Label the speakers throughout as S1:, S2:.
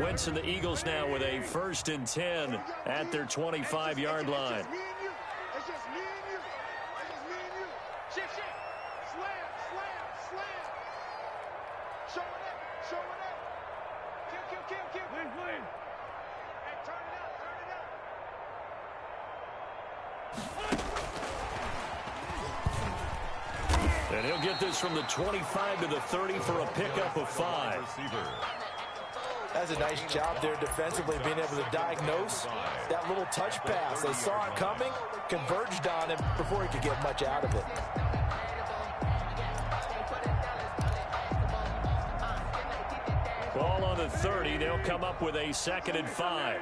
S1: Wentz and the Eagles now with a 1st and 10 at their 25-yard line. And he'll get this from the 25 to the 30 for a pickup of 5.
S2: That's a nice job there defensively, being able to diagnose that little touch pass. They saw it coming, converged on him before he could get much out of it.
S1: Ball on the 30. They'll come up with a 2nd and 5.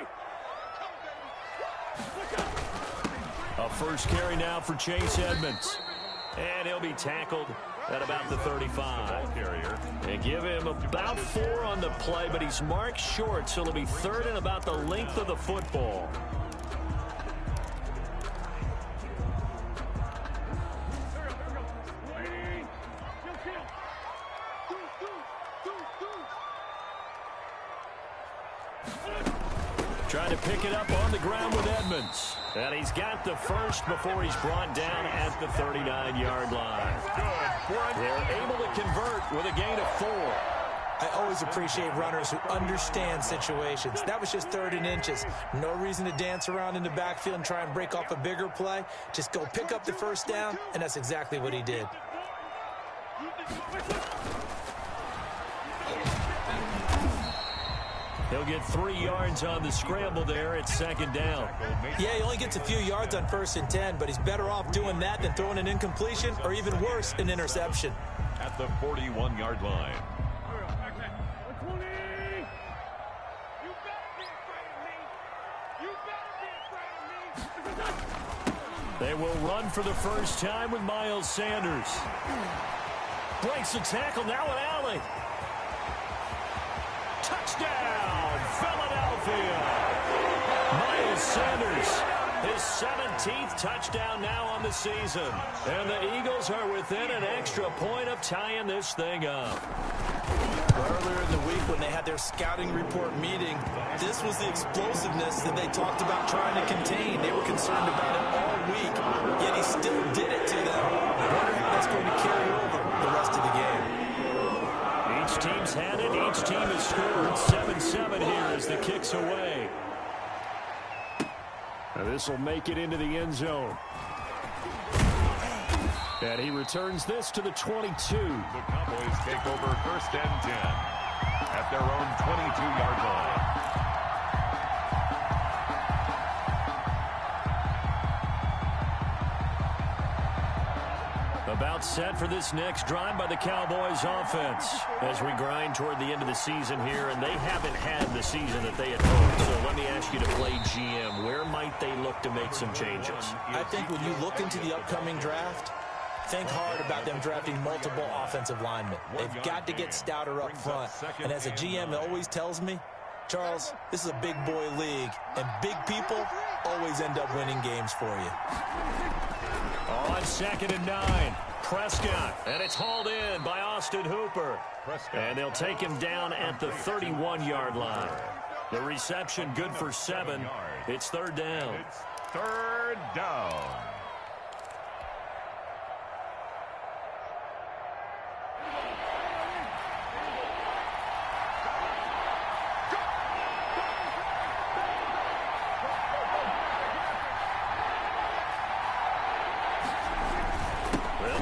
S1: A first carry now for Chase Edmonds. And he'll be tackled at about the 35. They give him about 4 on the play, but he's marked short, so it'll be 3rd and about the length of the football. Trying to pick it up on the ground with Edmonds. And he's got the first before he's brought down at the 39-yard line. They're able to convert with a gain of 4.
S2: I always appreciate runners who understand situations. That was just 3rd and inches. No reason to dance around in the backfield and try and break off a bigger play. Just go pick up the first down, and that's exactly what he did.
S1: He'll get 3 yards on the scramble there at 2nd down.
S2: Yeah, he only gets a few yards on 1st and 10, but he's better off doing that than throwing an incompletion or even worse, an interception.
S3: At the 41-yard line.
S1: They will run for the first time with Miles Sanders. Breaks the tackle, now an alley. Touchdown, Philadelphia. Miles Sanders, his 17th touchdown now on the season. And the Eagles are within an extra point of tying this thing up.
S2: Earlier in the week when they had their scouting report meeting, this was the explosiveness that they talked about trying to contain. They were concerned about it all week, yet he still did it to them. I wonder how that's going to carry over the rest of the game.
S1: Each team's had it. Each team has scored 7-7 here as the kick's away. Now this will make it into the end zone. And he returns this to the 22.
S3: The Cowboys take over 1st and 10 at their own 22-yard line.
S1: About set for this next drive by the Cowboys offense as we grind toward the end of the season here, and they haven't had the season that they had hoped. So let me ask you to play GM. Where might they look to make some changes?
S2: I think when you look into the upcoming draft, think hard about them drafting multiple offensive linemen. They've got to get stouter up front. And as a GM always tells me, Charles, this is a big boy league, and big people always end up winning games for you.
S1: On 2nd and 9, Prescott, and it's hauled in by Austin Hooper. And they'll take him down at the 31-yard line. The reception good for 7. It's 3rd down.
S3: It's 3rd down.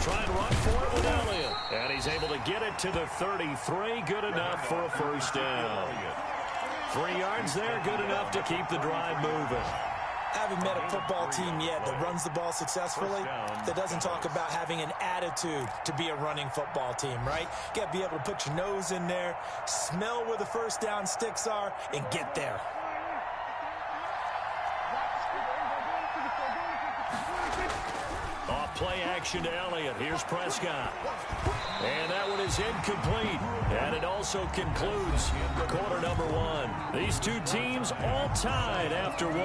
S1: Try and run for it with Elliott. And he's able to get it to the 33. Good enough for a first down. 3 yards there, good enough to keep the drive moving.
S2: I haven't met a football team yet that runs the ball successfully that doesn't talk about having an attitude to be a running football team, right? You got to be able to put your nose in there, smell where the first down sticks are, and get there.
S1: Play action to Elliott. Here's Prescott. And that one is incomplete. And it also concludes quarter number 1. These two teams all tied after 1.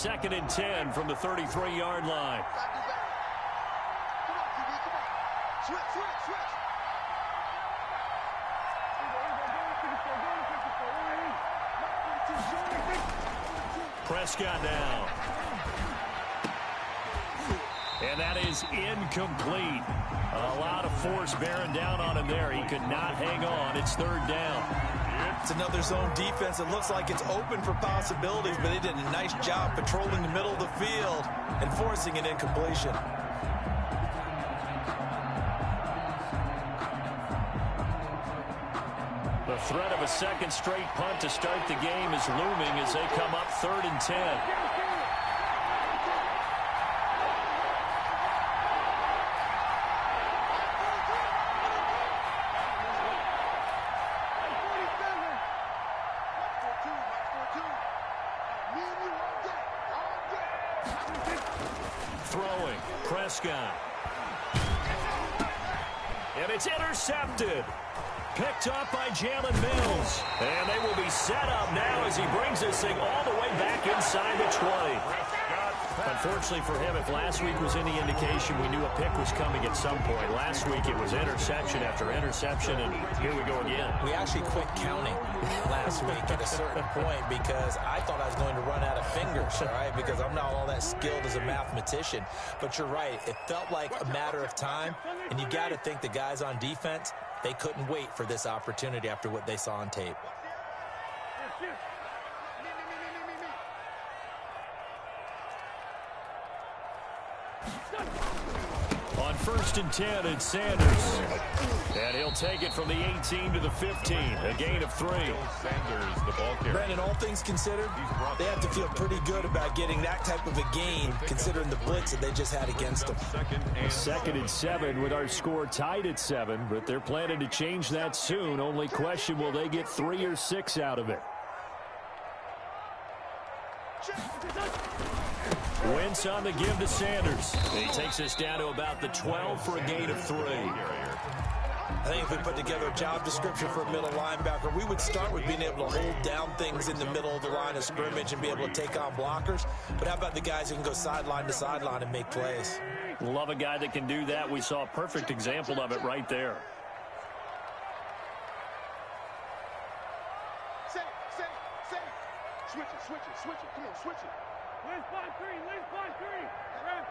S1: 2nd and 10 from the 33-yard line. Prescott now. And that is incomplete. A lot of force bearing down on him there. He could not hang on. It's 3rd down.
S2: It's another zone defense. It looks like it's open for possibilities, but they did a nice job patrolling the middle of the field and forcing an incompletion.
S1: The threat of a second straight punt to start the game is looming as they come up 3rd and 10. Throwing, Prescott. And it's intercepted. Picked up by Jalen Mills. And they will be set up now as he brings this thing all the way back inside the 20. Unfortunately for him, if last week was any indication, we knew a pick was coming at some point. Last week it was interception after interception, and here we go again.
S2: We actually quit counting last week at a certain point because I thought I was going to run out of fingers, all right, because I'm not all that skilled as a mathematician. But you're right. It felt like a matter of time, and you got to think the guys on defense, they couldn't wait for this opportunity after what they saw on tape.
S1: On 1st and 10, it's Sanders. And he'll take it from the 18 to the 15. A gain of 3.
S3: Sanders, the ball carrier.
S2: Brandon, all things considered, they have to feel pretty good about getting that type of a gain considering the blitz that they just had against them.
S1: 2nd and 7 with our score tied at 7, but they're planning to change that soon. Only question, will they get 3 or 6 out of it? Wentz on the give to Sanders. He takes us down to about the 12 for a gain of 3.
S2: I think if we put together a job description for a middle linebacker, we would start with being able to hold down things in the middle of the line of scrimmage and be able to take on blockers. But how about the guys who can go sideline to sideline and make plays?
S1: Love a guy that can do that. We saw a perfect example of it right there.
S4: Switch it. Come on, switch it. Liz by 3. Grab.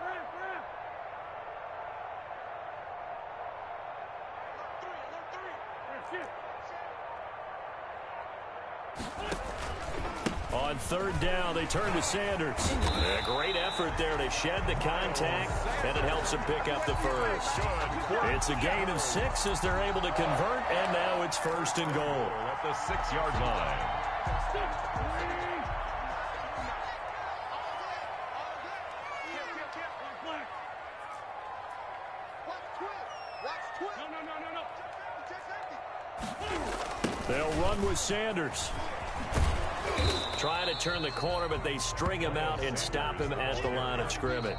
S1: On 3rd down, they turn to Sanders. A great effort there to shed the contact, and it helps them pick up the first. It's a gain of 6 as they're able to convert, and now it's 1st and goal.
S3: At the 6-yard line.
S1: They'll run with Sanders. Trying to turn the corner, but they string him out and stop him at the line of scrimmage.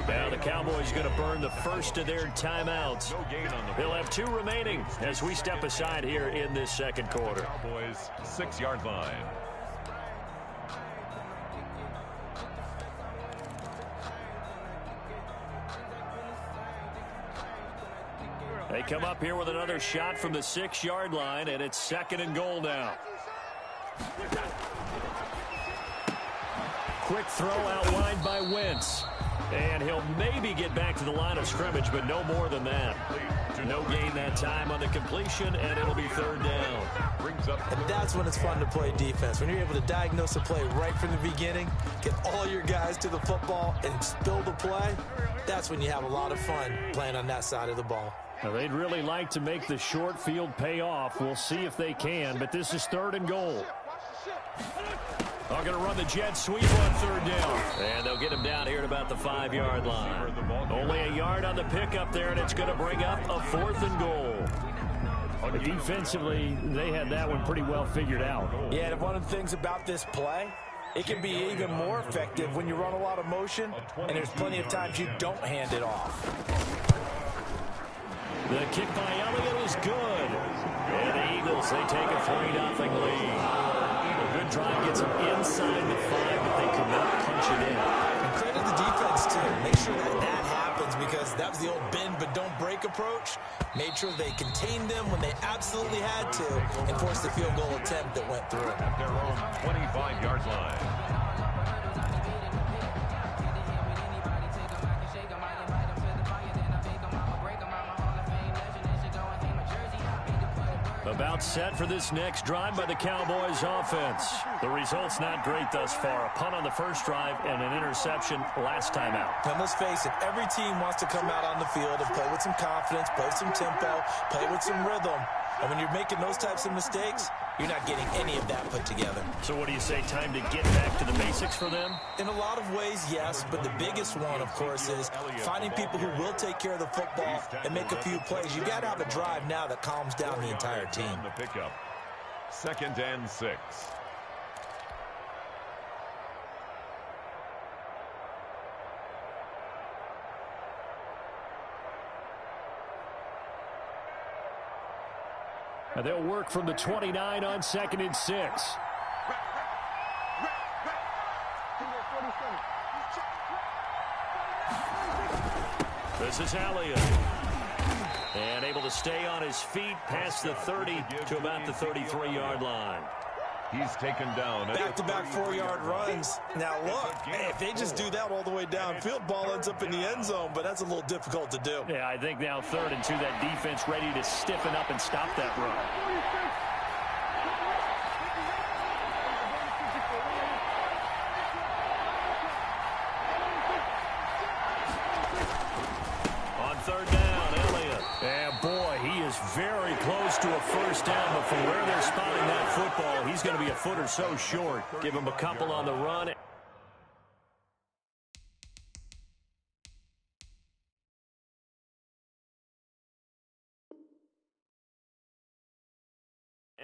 S1: Now the Cowboys going to burn the first of their timeouts. They'll have 2 remaining as we step aside here in this 2nd quarter.
S3: Cowboys 6-yard line.
S1: They come up here with another shot from the 6-yard line, and it's 2nd and goal now. Quick throw out wide by Wentz. And he'll maybe get back to the line of scrimmage, but no more than that. No gain that time on the completion, and it'll be 3rd down.
S2: And that's when it's fun to play defense. When you're able to diagnose a play right from the beginning, get all your guys to the football, and spill the play, that's when you have a lot of fun playing on that side of the ball.
S1: Now, they'd really like to make the short field pay off. We'll see if they can, but this is 3rd and goal. They're going to run the jet sweep on 3rd down. And they'll get him down here at about the 5-yard line. Only a yard on the pickup there, and it's going to bring up a 4th and goal. Defensively, they had that one pretty well figured out.
S2: Yeah, and one of the things about this play, it can be even more effective when you run a lot of motion, and there's plenty of times you don't hand it off.
S1: The kick by Elliott is good. And the Eagles, they take a 3-0 lead. a good drive gets them inside the 5, but they could not punch it in.
S2: And credit the defense, too. Make sure that happens, because that was the old bend but don't break approach. Made sure they contained them when they absolutely had to and forced the field goal attempt that went through.
S3: At their own 25-yard line.
S1: About set for this next drive by the Cowboys offense. The result's not great thus far. A punt on the first drive and an interception last time out.
S2: And let's face it, every team wants to come out on the field and play with some confidence, play with some tempo, play with some rhythm. And when you're making those types of mistakes, you're not getting any of that put together.
S1: So what do you say, time to get back to the basics for them?
S2: In a lot of ways, yes, but the biggest one, of course, is finding people who will take care of the football and make a few plays. You got to have a drive now that calms down the entire team.
S3: The pickup. 2nd and 6.
S1: And they'll work from the 29 on 2nd and 6. This is Elliott. And able to stay on his feet past the 30 to about the 33-yard line.
S3: He's taken down.
S2: Back-to-back 4-yard runs. Now, look, if they just do that all the way downfield, ball ends up in the end zone, but that's a little difficult to do.
S1: Yeah, I think now 3rd and 2, that defense ready to stiffen up and stop that run. On 3rd down, Elliott. And boy, he is very close to a first down, but from where they're spotting that football, he's going to be a foot or so short. Give him a couple on the run.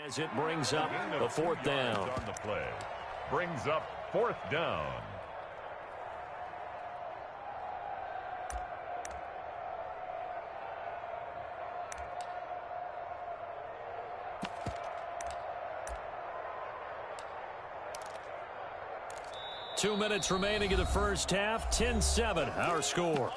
S1: As it brings up a 4th down.
S3: On the play. Brings up 4th down.
S1: Two minutes remaining in the first half. 10-7, our score.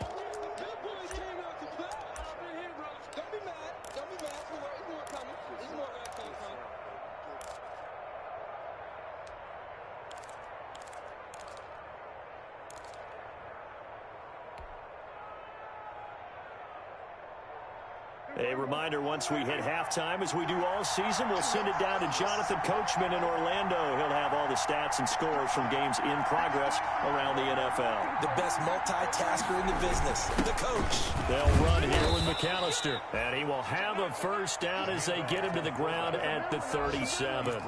S1: A reminder, once we hit halftime, as we do all season, we'll send it down to Jonathan Coachman in Orlando. He'll have all the stats and scores from games in progress around the NFL.
S2: The best multitasker in the business, the coach.
S1: They'll run here with McAllister, and he will have a first down as they get him to the ground at the 37.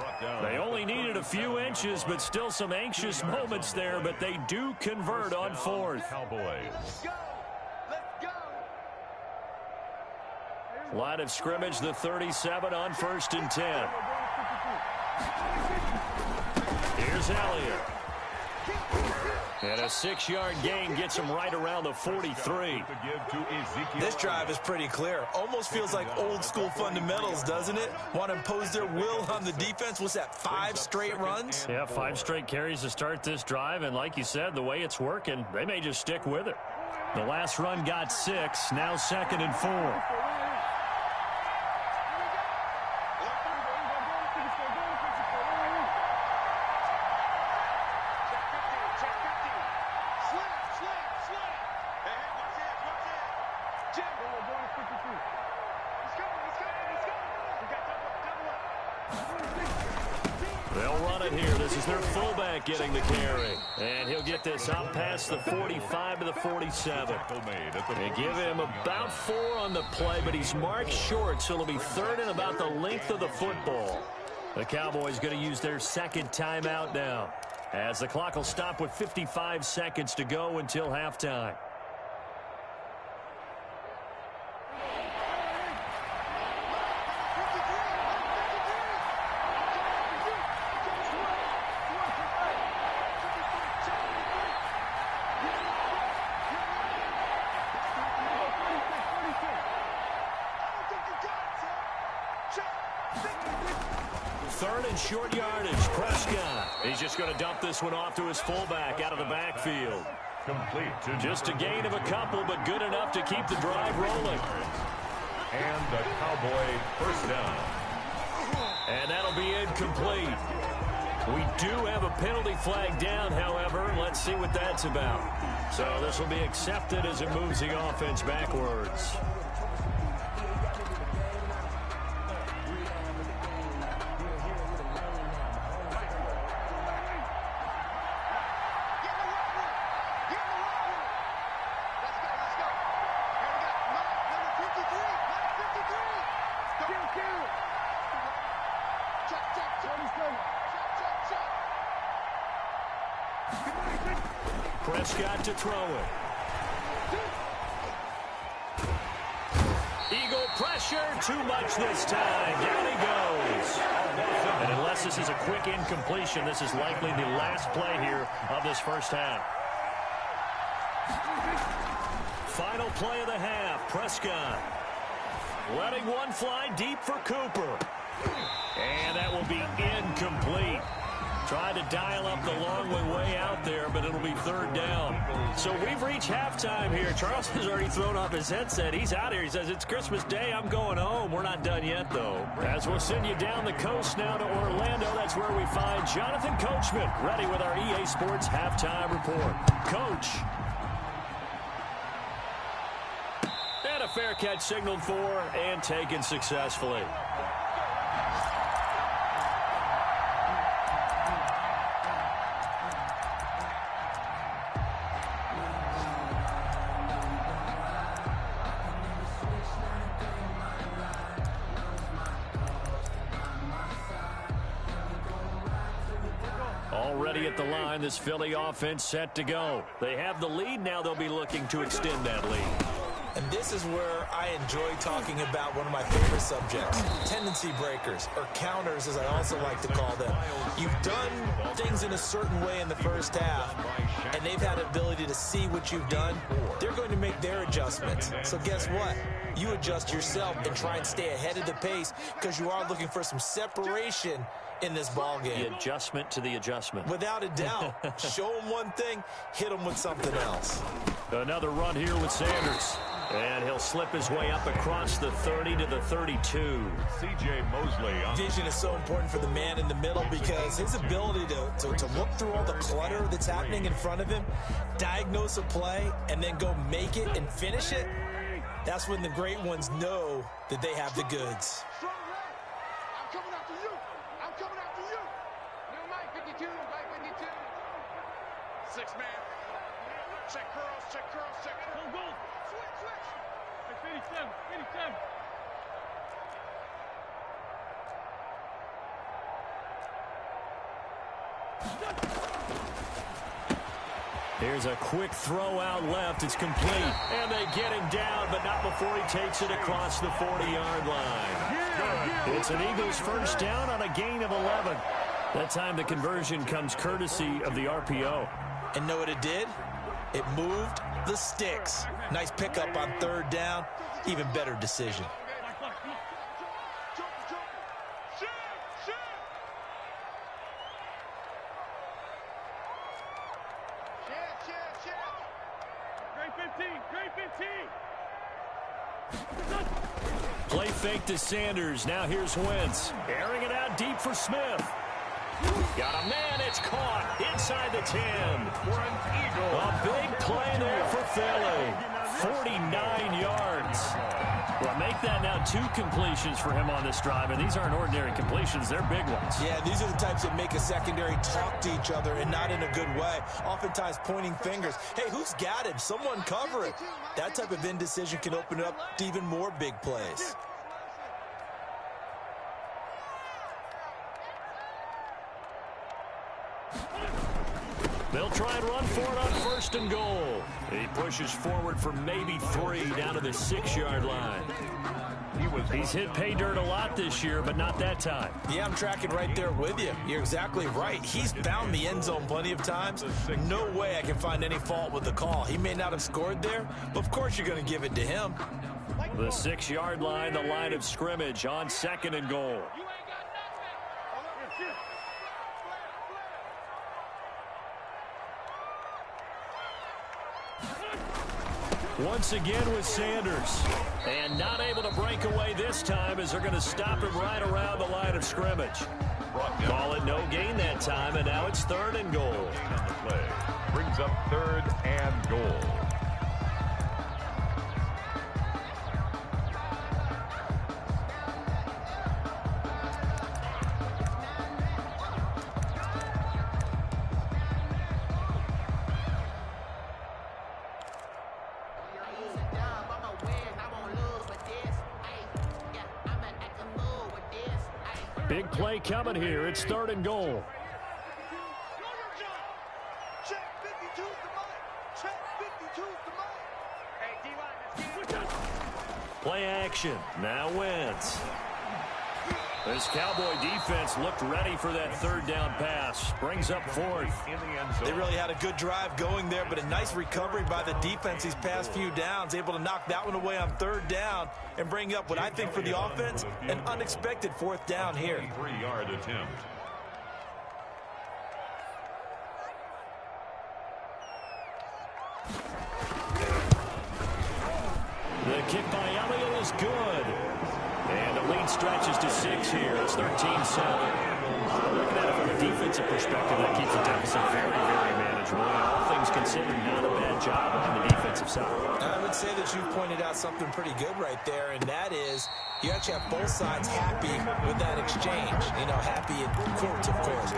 S1: They only needed a few inches, but still some anxious moments there, but they do convert on 4th.
S3: Cowboys.
S1: Line of scrimmage, the 37 on 1st and 10. Here's Elliott. And a 6-yard gain gets him right around the 43.
S2: This drive is pretty clear. Almost feels like old school fundamentals, doesn't it? Want to impose their will on the defense. What's that, 5 straight runs?
S1: Yeah, 5 straight carries to start this drive. And like you said, the way it's working, they may just stick with it. The last run got 6, now 2nd and 4. They'll run it here. This is their fullback getting the carry. And he'll get this up past the 45 to the 47. They give him about 4 on the play, but he's marked short, so it'll be 3rd and about the length of the football. The Cowboys going to use their 2nd timeout now, as the clock will stop with 55 seconds to go until halftime. third and short yardage. Prescott. He's just going to dump this one off to his fullback out of the backfield.
S3: Complete.
S1: Just a gain of a couple, but good enough to keep the drive rolling.
S3: And the Cowboy first down.
S1: And that'll be incomplete. We do have a penalty flag down, however. Let's see what that's about. So this will be accepted as it moves the offense backwards. Prescott to throw it. Eagle pressure, too much this time. Down he goes. And unless this is a quick incompletion, this is likely the last play here of this first half. Final play of the half. Prescott letting one fly deep for Cooper. And that will be incomplete. Tried to dial up the long way out there, but it'll be third down. So we've reached halftime here. Charles has already thrown off his headset. He's out here. He says, it's Christmas Day. I'm going home. We're not done yet, though. As we'll send you down the coast now to Orlando, that's where we find Jonathan Coachman, ready with our EA Sports halftime report. Coach. And a fair catch signaled for and taken successfully. Already at the line, this Philly offense set to go. They have the lead. Now they'll be looking to extend that lead.
S2: And this is where I enjoy talking about one of my favorite subjects, tendency breakers, or counters as I also like to call them. You've done things in a certain way in the first half, and they've had the ability to see what you've done. They're going to make their adjustments. So guess what? You adjust yourself and try and stay ahead of the pace because you are looking for some separation in this ball game.
S1: The adjustment to the adjustment.
S2: Without a doubt. Show them one thing, hit them with something else.
S1: Another run here with Sanders. And he'll slip his way up across the 30 to the 32.
S3: C.J. Mosley.
S2: Vision is so important for the man in the middle because his ability to look through all the clutter that's happening in front of him, diagnose a play, and then go make it and finish it, that's when the great ones know that they have the goods.
S4: I'm coming after you. I'm coming after you. New Mike 52, Mike 52. 6 man. Check curls, check curls, check curls. Go. Switch, switch. 87, 87.
S1: Here's a quick throw out left. It's complete. And they get him down, but not before he takes it across the 40-yard line. It's an Eagles first down on a gain of 11. That time the conversion comes courtesy of the RPO.
S2: And know what it did? It moved the sticks. Nice pickup on third down. Even better decision.
S1: Play fake to Sanders. Now here's Wentz. Airing it out deep for Smith. Got a man. It's caught inside the 10.
S3: For an Eagle.
S1: A big play there for Philly. 49 yards. Well, make that now 2 completions for him on this drive, and these aren't ordinary completions. They're big ones.
S2: Yeah, these are the types that make a secondary talk to each other and not in a good way. Oftentimes pointing fingers. Hey, who's got him? Someone cover it. That type of indecision can open up to even more big plays.
S1: They'll try and run for it on first and goal. He pushes forward for maybe 3 down to the 6-yard line. He's hit pay dirt a lot this year, but not that time.
S2: Yeah, I'm tracking right there with you. You're exactly right. He's found the end zone plenty of times. No way I can find any fault with the call. He may not have scored there, but of course you're going to give it to him.
S1: The 6-yard line, the line of scrimmage on second and goal. Once again with Sanders. And not able to break away this time as they're going to stop him right around the line of scrimmage. Call it no gain that time, and now it's 3rd and goal.
S3: Brings up 3rd and goal.
S1: Big play coming here. It's 3rd and goal. Play action. Now Wentz. This Cowboy defense looked ready for that 3rd down pass. Brings up 4th.
S2: They really had a good drive going there, but a nice recovery by the defense these past few downs. Able to knock that one away on 3rd down and bring up what I think for the offense, an unexpected 4th down here.
S3: 3-yard attempt.
S1: The kick by Elliott is good. And the lead stretches to 6 here. It's 13-7. Looking at it from a defensive perspective, that keeps the deficit very, very manageable. And all things considered, not a bad job on the defensive side.
S2: I would say that you pointed out something pretty good right there, and that is you actually have both sides happy with that exchange. You know, happy in quotes, of course.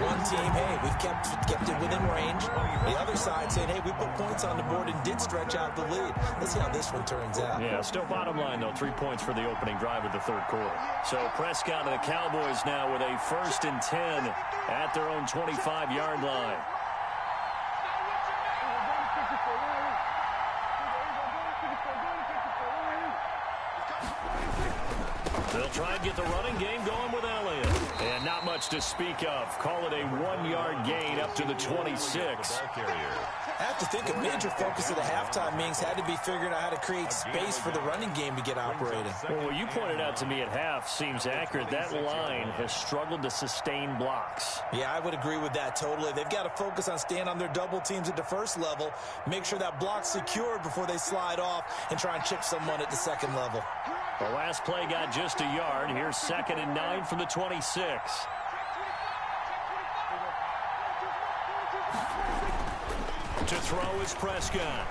S2: One team, hey, we've kept it within range. The other side saying, hey, we put points on the board and did stretch out the lead. Let's see how this one turns out.
S1: Yeah, still bottom line, though, 3 points for the opening drive of the 3rd quarter. So Prescott and the Cowboys now with a 1st and 10 at their own 25-yard line. They'll try and get the running game going with Elliott. And not much to speak of. Call it a 1-yard gain up to the 26.
S2: I have to think a major focus of the halftime meetings had to be figuring out how to create space for the running game to get operating.
S1: Well, what you pointed out to me at half seems accurate. That line has struggled to sustain blocks.
S2: Yeah, I would agree with that totally. They've got to focus on staying on their double teams at the 1st level, make sure that block's secured before they slide off and try and chip someone at the 2nd level.
S1: The last play got just a yard. Here's 2nd and 9 from the 26. To throw is Prescott.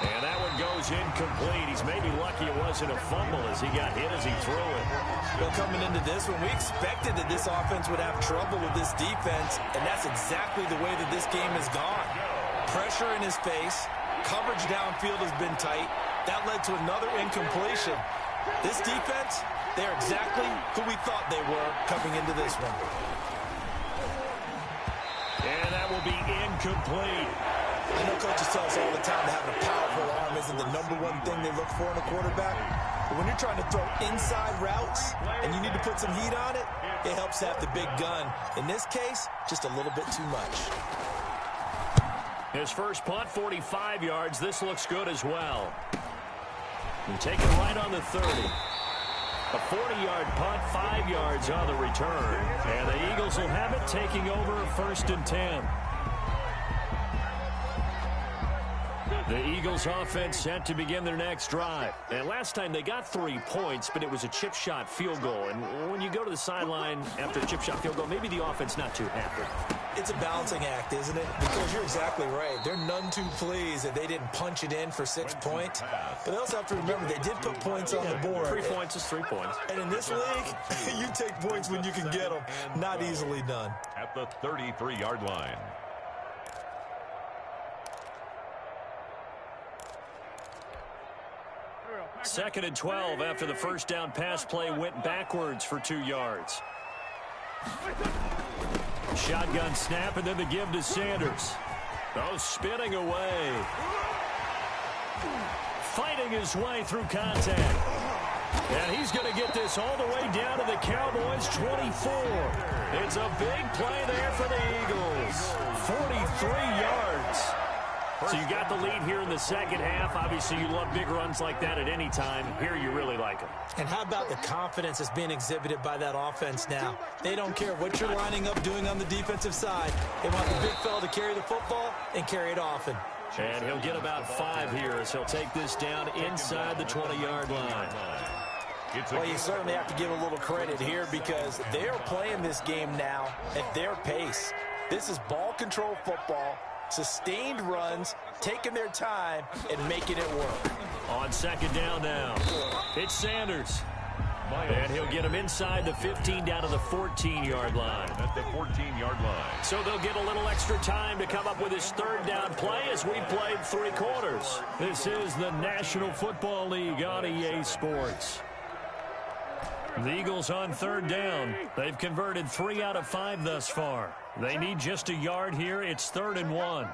S1: And that one goes incomplete. He's maybe lucky it wasn't a fumble as he got hit as he threw it.
S2: Well, coming into this one, we expected that this offense would have trouble with this defense, and that's exactly the way that this game has gone. Pressure in his face. Coverage downfield has been tight. That led to another incompletion. This defense, they're exactly who we thought they were coming into this one.
S1: And that will be incomplete.
S2: I know coaches tell us all the time that having a powerful arm isn't the #1 thing they look for in a quarterback. But when you're trying to throw inside routes and you need to put some heat on it, it helps have the big gun. In this case, just a little bit too much.
S1: His first punt, 45 yards. This looks good as well. And taken right on the 30. A 40-yard punt, 5 yards on the return. And the Eagles will have it, taking over 1st and 10. The Eagles offense set to begin their next drive. And last time they got 3 points, but it was a chip shot field goal. And when you go to the sideline after a chip shot field goal, maybe the offense not too happy.
S2: It's a balancing act, isn't it? Because you're exactly right. They're none too pleased that they didn't punch it in for 6 points. But they also have to remember they did put points on the board.
S1: 3 points is 3 points.
S2: And in this league, you take points when you can get them. Not easily done.
S3: At the 33-yard line.
S1: Second and 12 after the first down pass play went backwards for 2 yards. Shotgun snap and then the give to Sanders. Oh, spinning away. Fighting his way through contact. And he's going to get this all the way down to the Cowboys' 24. It's a big play there for the Eagles. 43 yards. So you got the lead here in the second half. Obviously, you love big runs like that at any time. Here, you really like them.
S2: And how about the confidence that's being exhibited by that offense now? They don't care what you're lining up doing on the defensive side. They want the big fella to carry the football and carry it often.
S1: And he'll get about 5 here as he'll take this down inside the 20-yard line.
S2: Well, you certainly have to give a little credit here because they're playing this game now at their pace. This is ball control football, sustained runs, taking their time, and making it work.
S1: On second down now, it's Sanders. And he'll get him inside the 15 down to the 14-yard line.
S3: At the 14-yard line.
S1: So they'll get a little extra time to come up with his third down play as we played 3 quarters. This is the National Football League on EA Sports. The Eagles on third down. They've converted 3 out of 5 thus far. They need just a yard here. It's 3rd and 1.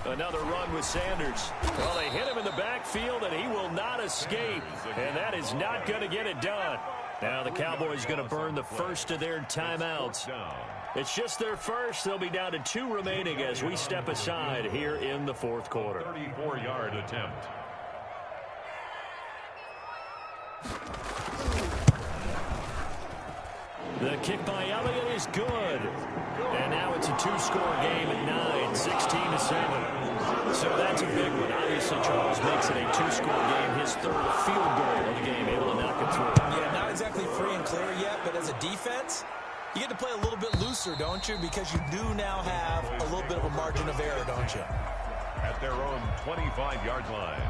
S1: Another run with Sanders. Well, they hit him in the backfield, and he will not escape. And that is not going to get it done. Now the Cowboys going to burn the first of their timeouts. It's just their first. They'll be down to 2 remaining as we step aside here in the 4th quarter.
S3: 34-yard attempt.
S1: The kick by Elliott is good. And now it's a 2-score game at 9, 16-7. So that's a big one. Obviously, Charles makes it a 2-score game. His 3rd field goal of the game, able to knock it through.
S2: Yeah, not exactly free and clear yet, but as a defense, you get to play a little bit looser, don't you? Because you do now have a little bit of a margin of error, don't you?
S3: At their own 25-yard line.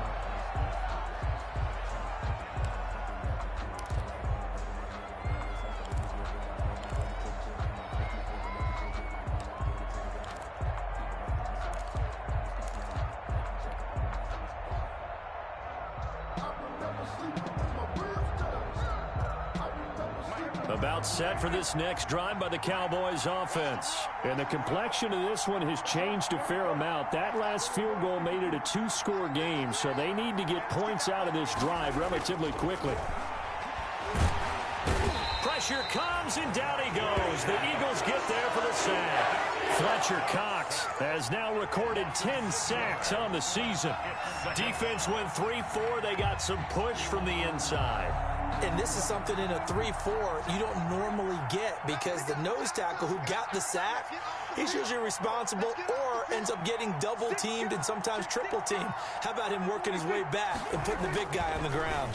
S1: About set for this next drive by the Cowboys offense. And the complexion of this one has changed a fair amount. That last field goal made it a 2-score game, so they need to get points out of this drive relatively quickly. Pressure comes, and down he goes. The Eagles get there for the sack. Fletcher Cox has now recorded 10 sacks on the season. Defense went 3-4. They got some push from the inside.
S2: And this is something in a 3-4 you don't normally get because the nose tackle who got the sack, he's usually responsible or ends up getting double-teamed and sometimes triple-teamed. How about him working his way back and putting the big guy on the ground?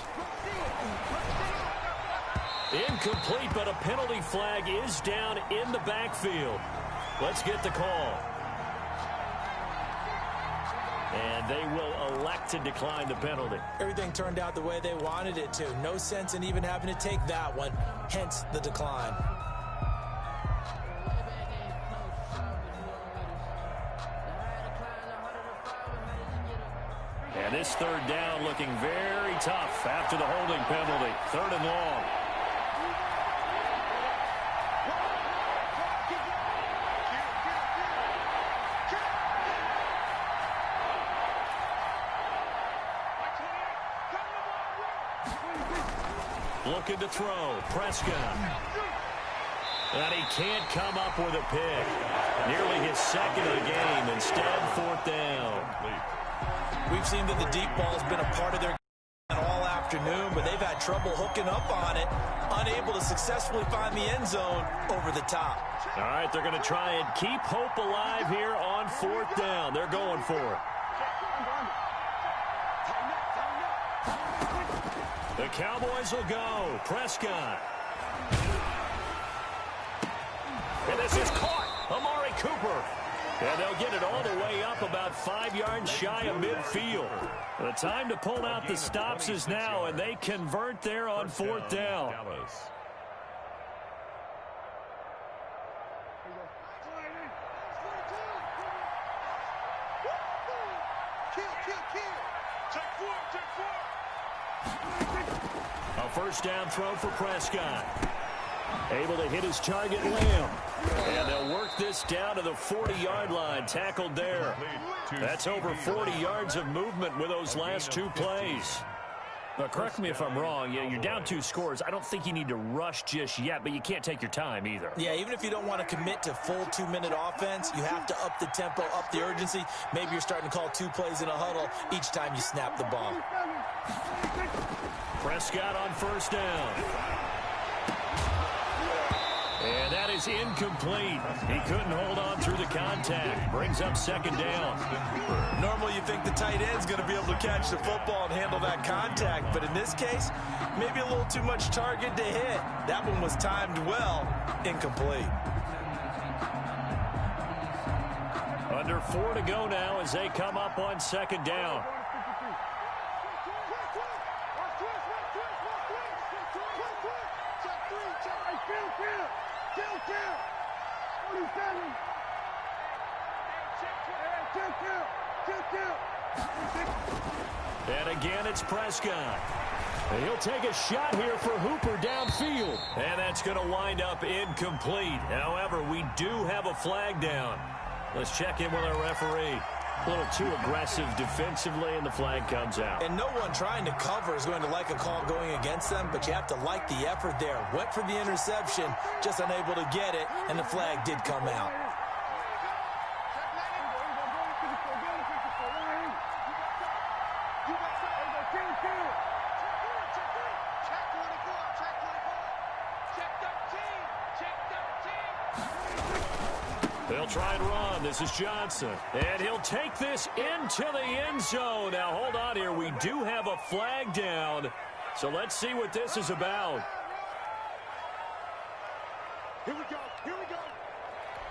S1: Incomplete, but a penalty flag is down in the backfield. Let's get the call. And they will elect to decline the penalty.
S2: Everything turned out the way they wanted it to. No sense in even having to take that one, hence the decline.
S1: And this 3rd down looking very tough after the holding penalty. 3rd and long. Looking to throw. Prescott. And he can't come up with a pick. Nearly his 2nd of the game. Instead, 4th down.
S2: We've seen that the deep ball has been a part of their game all afternoon, but they've had trouble hooking up on it, unable to successfully find the end zone over the top.
S1: All right, they're going to try and keep hope alive here on 4th down. They're going for it. The Cowboys will go. Prescott. And this is caught. Amari Cooper. And they'll get it all the way up about 5 yards shy of midfield. The time to pull out the stops is now, and they convert there on 4th down. A 1st down throw for Prescott. Able to hit his target, Lamb. And they'll work this down to the 40-yard line. Tackled there. That's over 40 yards of movement with those last 2 plays. But correct me if I'm wrong, you're down 2 scores. I don't think you need to rush just yet, but you can't take your time either.
S2: Yeah, even if you don't want to commit to full 2-minute offense, you have to up the tempo, up the urgency. Maybe you're starting to call 2 plays in a huddle each time you snap the ball.
S1: Prescott on first down. And that is incomplete. He couldn't hold on through the contact. Brings up second down.
S2: Normally you think the tight end's going to be able to catch the football and handle that contact, but in this case, maybe a little too much target to hit. That one was timed well. Incomplete.
S1: Under 4 to go now as they come up on second down. And again, it's Prescott. He'll take a shot here for Hooper downfield. And that's going to wind up incomplete. However, we do have a flag down. Let's check in with our referee. A little too aggressive defensively, and the flag comes out.
S2: And no one trying to cover is going to like a call going against them, but you have to like the effort there. Went for the interception, just unable to get it, and the flag did come out.
S1: They'll try and run. This is Johnson. And he'll take this into the end zone. Now, hold on here. We do have a flag down. So let's see what this is about.
S4: Here we go. Here we go.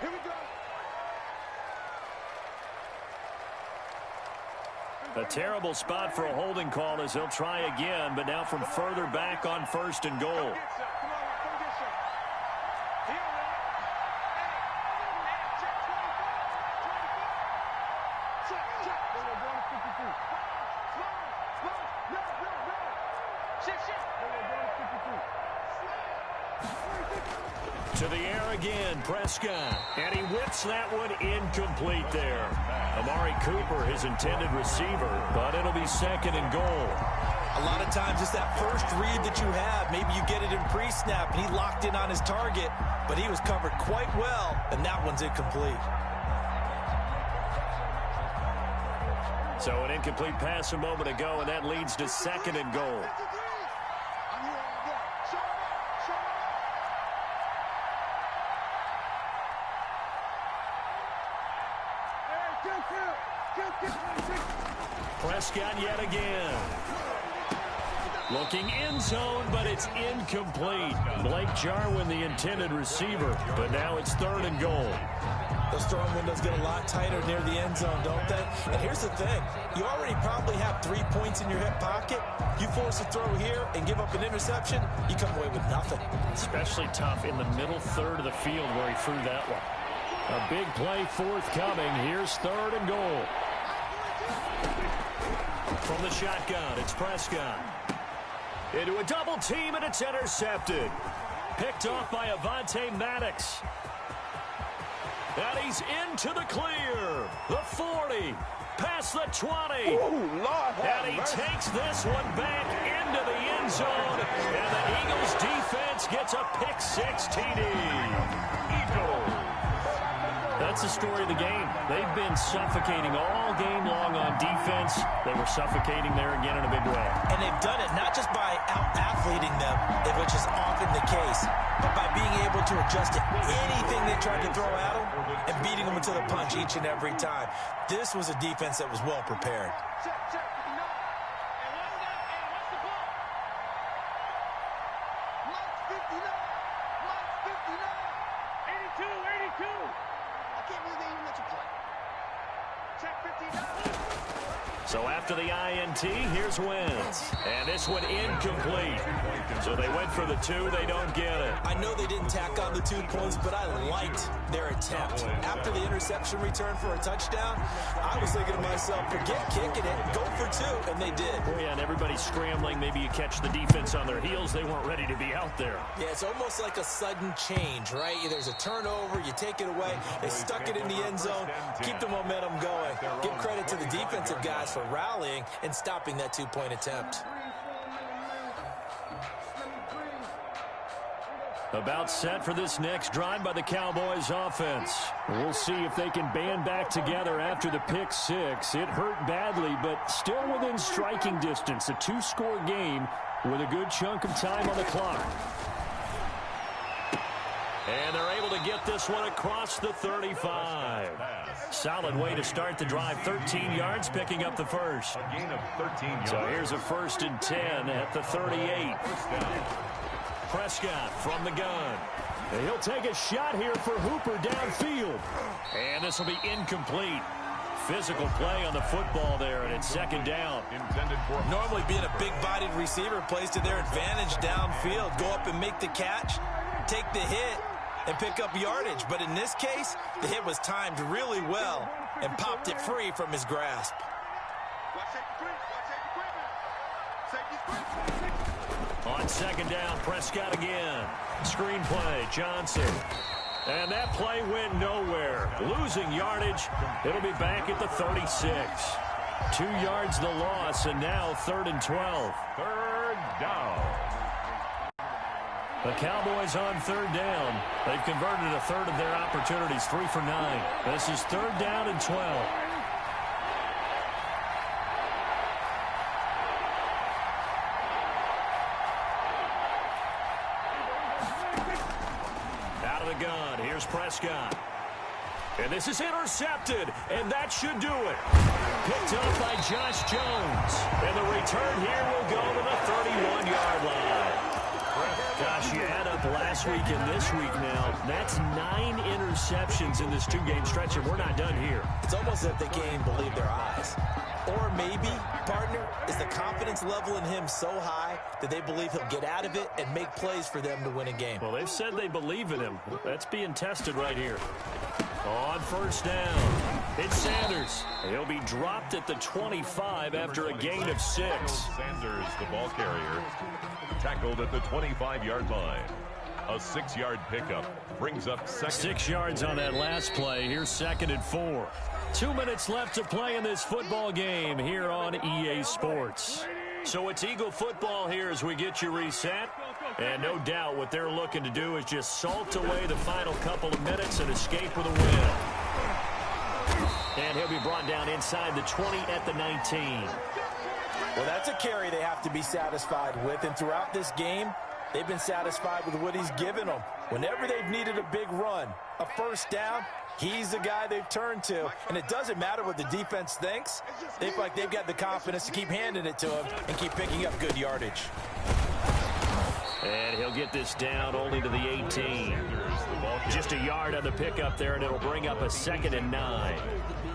S4: Here we go.
S1: A terrible spot for a holding call as he'll try again, but now from further back on first and goal. To the air again, Prescott. And he whips that one incomplete there. Amari Cooper, his intended receiver, but it'll be second and goal.
S2: A lot of times it's that first read that you have. Maybe you get it in pre-snap, and he locked in on his target, but he was covered quite well, and that one's incomplete.
S1: So an incomplete pass a moment ago, and that leads to second and goal. Prescott yet again. Looking end zone, but it's incomplete. Blake Jarwin, the intended receiver, but now it's third and goal.
S2: Those throwing windows get a lot tighter near the end zone, don't they? And here's the thing. You already probably have 3 points in your hip pocket. You force a throw here and give up an interception, you come away with nothing.
S1: Especially tough in the middle third of the field where he threw that one. A big play forthcoming. Here's third and goal. From the shotgun, it's Prescott. Into a double team, and it's intercepted. Picked off by Avonte Maddox. And he's into the clear. The 40. Past the 20.
S4: Ooh, Lord,
S1: and he takes this one back into the end zone. And the Eagles defense gets a pick-6 TD. Eagles. That's the story of the game. They've been suffocating all game long on defense. They were suffocating there again in a big way.
S2: And they've done it not just by out-athleting them, which is often the case, but by being able to adjust to anything they tried to throw at them and beating them into the punch each and every time. This was a defense that was well prepared.
S1: So after the INT, here's Wentz. And this one incomplete. So they went for the 2. They don't get it.
S2: I know they didn't tack on the 2 points, but I liked their attempt. After the interception return for a touchdown, I was thinking to myself, forget kicking it, go for 2, and they did.
S1: Oh, yeah, and everybody's scrambling. Maybe you catch the defense on their heels. They weren't ready to be out there.
S2: Yeah, it's almost like a sudden change, right? There's a turnover, you take it away, they stuck it in the end zone, keep the momentum going. Give credit to the defensive guys for rallying and stopping that 2-point attempt.
S1: About set for this next drive by the Cowboys offense. We'll see if they can band back together after the pick six. It hurt badly, but still within striking distance. A two-score game with a good chunk of time on the clock. And they're able to get this one across the 35. Solid way to start the drive. 13 yards, picking up the first.
S3: A gain of 13 yards.
S1: So here's a 1st and 10 at the 38. Prescott from the gun. And he'll take a shot here for Hooper downfield. And this will be incomplete. Physical play on the football there, and it's 2nd down.
S3: Intended for
S2: Normally being a big-bodied receiver plays to their advantage downfield. Go up and make the catch, take the hit, and pick up yardage. But in this case, the hit was timed really well and popped it free from his grasp.
S1: On 2nd down, Prescott again. Screenplay, Johnson. And that play went nowhere. Losing yardage. It'll be back at the 36. 2 yards the loss, and now 3rd and 12.
S3: 3rd down.
S1: The Cowboys on 3rd down. They've converted a third of their opportunities, 3 for 9. This is 3rd down and 12. Out of the gun, here's Prescott. And this is intercepted, and that should do it. Picked up by Josh Jones. And the return here will go to the 31-yard line. Gosh, you add up last week and this week now. That's 9 interceptions in this two-game stretch, and we're not done here.
S2: It's almost as if they can't even believe their eyes. Or maybe, partner, is the confidence level in him so high that they believe he'll get out of it and make plays for them to win a game.
S1: Well, they've said they believe in him. That's being tested right here. On 1st down, it's Sanders. He'll be dropped at the 25 after a gain of 6.
S3: Sanders, the ball carrier, tackled at the 25-yard line. A 6-yard pickup brings up 2nd.
S1: 6 yards on that last play. Here's 2nd and 4. 2 minutes left to play in this football game here on EA Sports. So it's Eagle football here as we get you reset. And no doubt what they're looking to do is just salt away the final couple of minutes and escape with a win. And he'll be brought down inside the 20 at the 19.
S2: Well, that's a carry they have to be satisfied with. And throughout this game, they've been satisfied with what he's given them. Whenever they've needed a big run, a 1st down, he's the guy they've turned to. And it doesn't matter what the defense thinks. They feel like they've got the confidence to keep handing it to him and keep picking up good yardage.
S1: And he'll get this down only to the 18. Just a yard on the pickup there, and it'll bring up a 2nd and 9.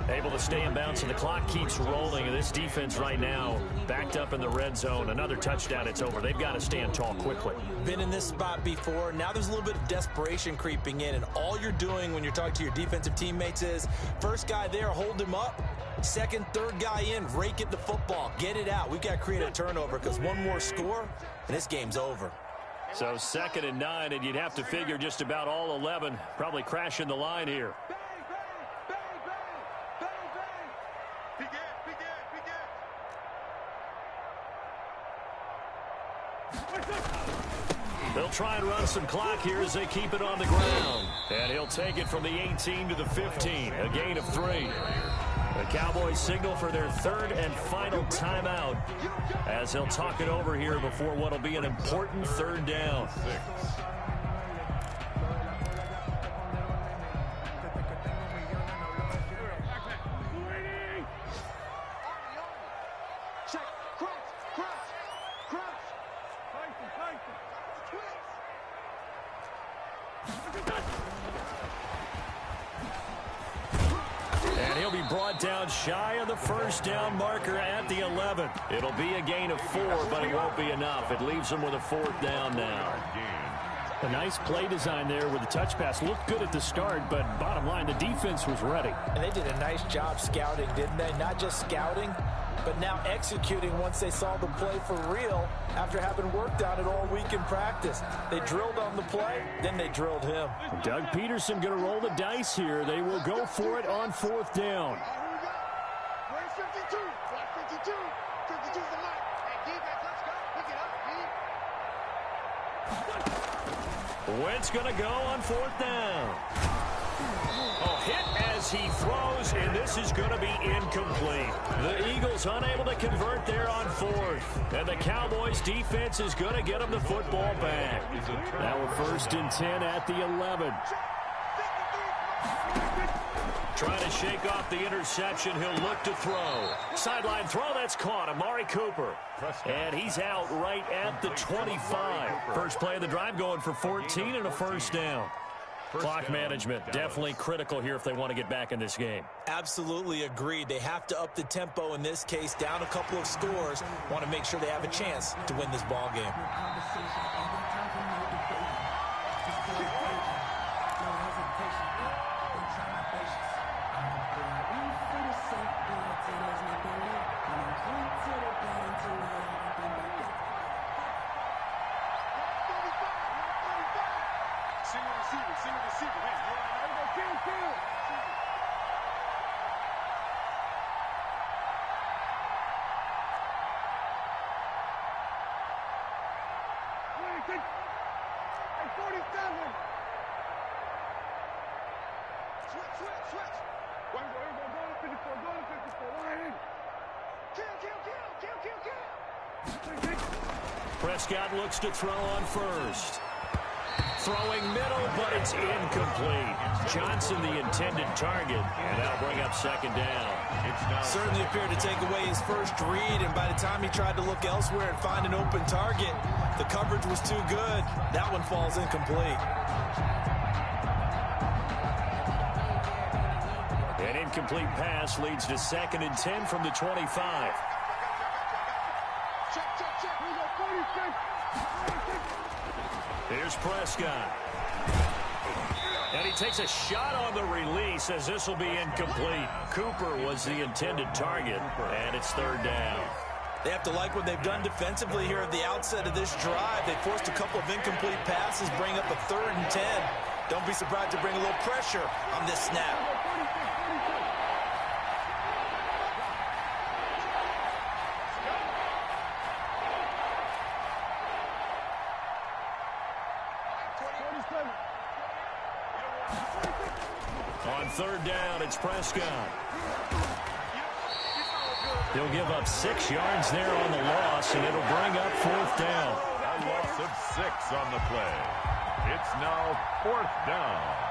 S1: Able to stay in bounds, and the clock keeps rolling. And this defense right now backed up in the red zone. Another touchdown, it's over. They've got to stand tall quickly.
S2: Been in this spot before. Now there's a little bit of desperation creeping in, and all you're doing when you're talking to your defensive teammates is, first guy there, hold him up. 2nd, 3rd guy in, rake at the football. Get it out. We've got to create a turnover because one more score, and this game's over.
S1: So 2nd and 9, and you'd have to figure just about all 11 probably crashing the line here. They'll try and run some clock here as they keep it on the ground. And he'll take it from the 18 to the 15, a gain of 3. The Cowboys signal for their 3rd and final timeout as they'll talk it over here before what will be an important 3rd down. And he'll be brought down shy of the 1st down marker at the 11. It'll be a gain of 4, but it won't be enough. It leaves them with a 4th down now. A nice play design there with the touch pass. Looked good at the start, but bottom line, the defense was ready.
S2: And they did a nice job scouting, didn't they? Not just scouting, but now executing once they saw the play for real after having worked on it all week in practice. They drilled on the play, then they drilled him.
S1: Doug Peterson going to roll the dice here. They will go for it on 4th down.
S4: Where's 52? 52. 52's the mark. Hey, defense, let's go. Pick it up,
S1: Wentz going to go on 4th down. Oh, hit as he throws, and this is going to be incomplete. The Eagles unable to convert there on 4th. And the Cowboys defense is going to get them the football back. Now we're 1st and 10 at the 11. Trying to shake off the interception. He'll look to throw. Sideline throw, that's caught. Amari Cooper. And he's out right at the 25. First play of the drive going for 14 and a 1st down. Clock management, definitely critical here if they want to get back in this game.
S2: Absolutely agreed. They have to up the tempo in this case, down a couple of scores. Want to make sure they have a chance to win this ball game.
S1: Prescott looks to throw on 1st. Throwing middle, but it's incomplete. Johnson the intended target, and that'll bring up 2nd down.
S2: Certainly appeared to take away his first read, and by the time he tried to look elsewhere and find an open target, the coverage was too good. That one falls incomplete.
S1: An incomplete pass leads to 2nd and 10 from the 25. Here's Prescott. And he takes a shot on the release as this will be incomplete. Cooper was the intended target, and it's 3rd down.
S2: They have to like what they've done defensively here at the outset of this drive. They forced a couple of incomplete passes, bring up a 3rd and 10. Don't be surprised to bring a little pressure on this snap.
S1: On 3rd down, it's Prescott. He'll give up 6 yards there on the loss, and it'll bring up 4th down.
S3: A loss of 6 on the play. It's now 4th down.